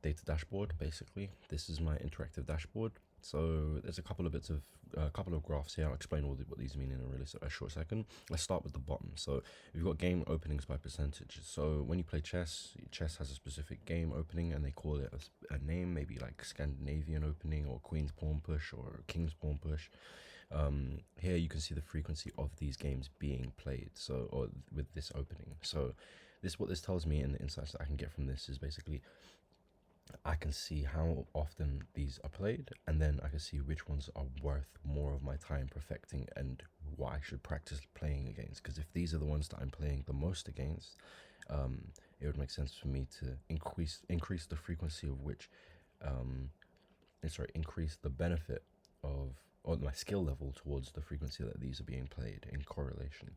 data dashboard. Basically, this is my interactive dashboard. So there's a couple of bits of a couple of graphs here. I'll explain what these mean in a short second. Let's start with the bottom. So we've got game openings by percentage. So when you play chess, chess has a specific game opening, and they call it a name, maybe like Scandinavian opening or Queen's Pawn Push or King's Pawn Push. Here you can see the frequency of these games being played. So or with this opening. So what this tells me, and the insights that I can get from this is basically I can see how often these are played, and then I can see which ones are worth more of my time perfecting and what I should practice playing against. Because if these are the ones that I'm playing the most against, it would make sense for me to increase the frequency of which, increase the benefit of or my skill level towards the frequency that these are being played in correlation.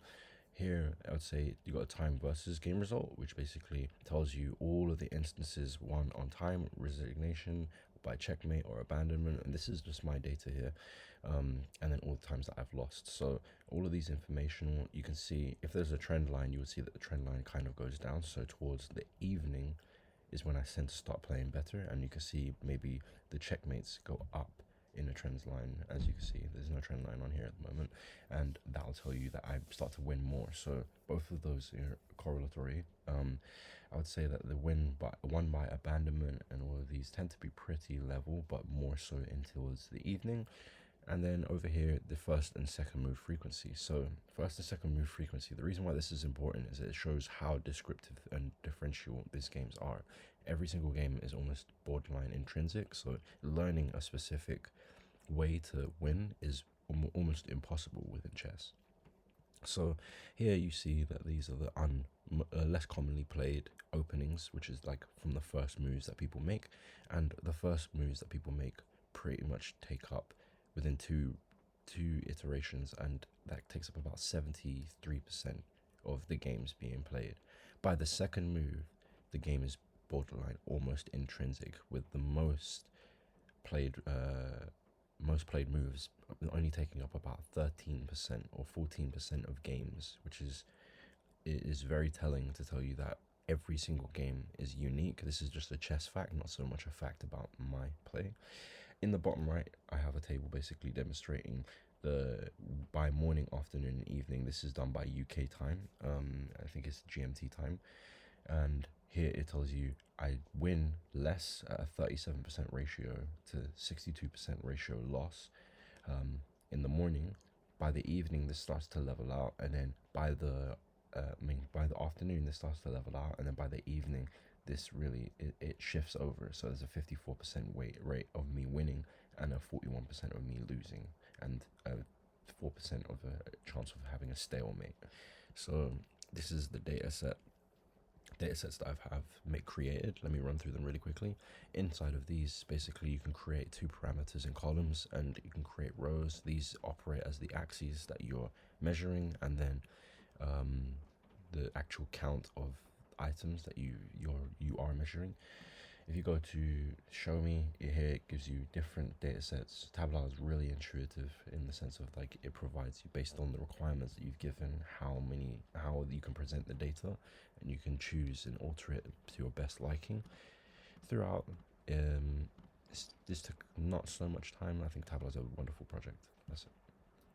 Here, I would say you got a time versus game result, which basically tells you all of the instances won on time, resignation, by checkmate or abandonment, and this is just my data here, and then all the times that I've lost. So all of these information, you can see if there's a trend line, you would see that the trend line kind of goes down. So towards the evening is when I tend to start playing better, and you can see maybe the checkmates go up in a trend line. As you can see, there's no trend line on here at the moment, and that'll tell you that I start to win more. So both of those are correlatory. I would say that the won by abandonment and all of these tend to be pretty level, but more so in towards the evening. And then over here, the first and second move frequency. So first and second move frequency, the reason why this is important is it shows how descriptive and differential these games are. Every single game is almost borderline intrinsic, so learning a specific way to win is almost impossible within chess. So here you see that these are the less commonly played openings, which is like from the first moves that people make, and the first moves that people make pretty much take up within two iterations, and that takes up about 73% of the games being played. By the second move, the game is borderline almost intrinsic, with the played moves only taking up about 13% or 14% of games, which is very telling to tell you that every single game is unique. This is just a chess fact, not so much a fact about my play. In the bottom right, I have a table basically demonstrating the by morning, afternoon, and evening. This is done by UK time. I think it's GMT time, and here it tells you I win less at a 37% ratio to 62% ratio loss in the morning. By the evening, this starts to level out, and then by the afternoon, this starts to level out, and then by the evening, this really it shifts over. So there's a 54% rate of me winning and a 41% of me losing, and a 4% of a chance of having a stalemate. So this is the datasets that I've created. Let me run through them really quickly. Inside of these, basically, you can create two parameters in columns, and you can create rows. These operate as the axes that you're measuring, and then the actual count of items that you are measuring. If you go to show me here, it gives you different data sets. Tableau is really intuitive in the sense of like it provides you based on the requirements that you've given how you can present the data, and you can choose and alter it to your best liking throughout. This took not so much time. I think Tableau is a wonderful project. That's it.